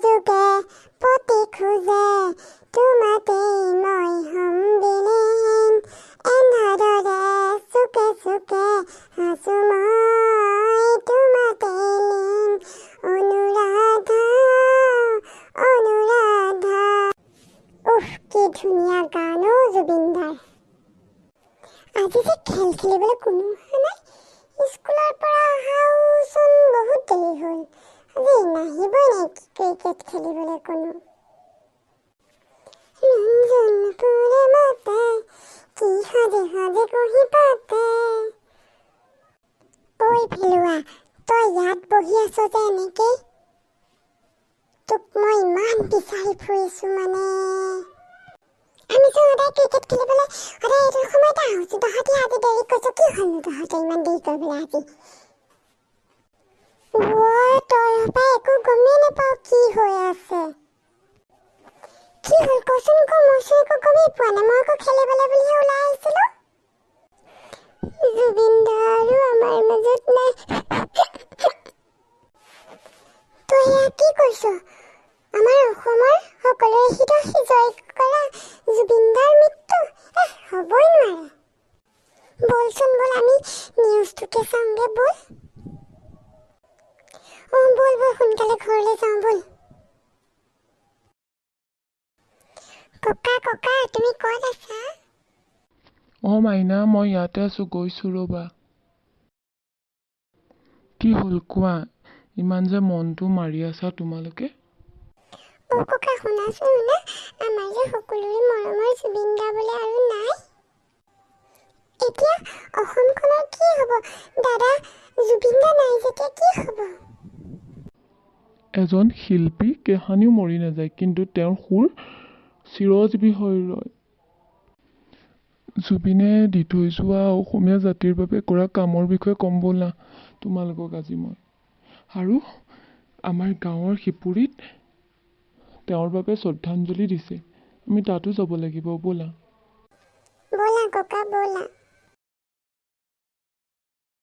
যুগে পতি খোজে তোমাতেই মই হম বিলীন এনেদৰে চুকে চুকে আছো মই তোমাতেই লীন অনুৰাধা অনুৰাধা। উফ কি ধুনীয়া গান অ জুবিনদাৰ। আজি যে খেল খেলিবলৈ কোনো অহা নাই। স্কুলৰ পৰা অহাওচোন বহুত দেৰি হ'ল। আজি নাহিবই নেকি ক্ৰিকেট খেলিবলৈ কোনো। ৰঞ্জনপুৰে মাতে কি সাজে সাজে কহি পাতে। ঐ ভেলুৱা, তই ইয়াত বহি আছ যে এনেকেই? তোক মই ইমান বিচাৰি ফুৰিছো মানে। আমি যে সদায় ক্ৰিকেট খেলিবলৈ সদায় এইটো সময়তে আহোঁ। তহঁতি আজি দেৰি কৰিছ, কি হ'লনো তহঁতে ইমান দেৰি কৰিবলৈ আজি? তই পৰা একো গমেই নাপাওঁ কি হৈ আছে। কি হ'ল কচোন ক, মইচোন একো গমেই পোৱা নাই। মই আকৌ খেলিবলৈ বুলিহে ওলাই আহিছিলোঁ। জুবিনদা আৰু আমাৰ মাজত নাই। তই এয়া কি কৈছ? আমাৰ অসমৰ সকলোৰে হৃদয় জয় কৰা জুবিনদাৰ মৃত্যু হ'বই নোৱাৰে। বলচোন বল, আমি নিউজটোকে চাওঁগে বল। বল বল সোনকালে ঘৰলৈ যাওঁ বল। ককা ককা, তুমি ক'ত আছা? মাইনা, মই ইয়াতে আছো, গৈছো ৰ'বা। কি হ'ল কোৱা, ইমান যে মনটো মাৰি আছা তোমালোকে? ককা শুনাচোন, শুনা। আমাৰ যে সকলোৰে মৰমৰ জুবিনদা বোলে আৰু নাই। এতিয়া অসমখনৰ কি হ'ব? দাদা জুবিনদা নাই যেতিয়া কি হ'ব? এজন শিল্পী কেহানিও মৰি নাযায়, কিন্তু তেওঁৰ সুৰ চিৰজীৱী হৈ ৰয়। জুবিনে দি থৈ যোৱা অসমীয়া জাতিৰ বাবে কৰা কামৰ বিষয়ে ক'ম ব'লা তোমালোকক আজি মই। আৰু আমাৰ গাঁৱৰ শিপুৰীত তেওঁৰ বাবে শ্ৰদ্ধাঞ্জলি দিছে, আমি তাতো যাব লাগিব ব'লা। ব'লা ককা ব'লা।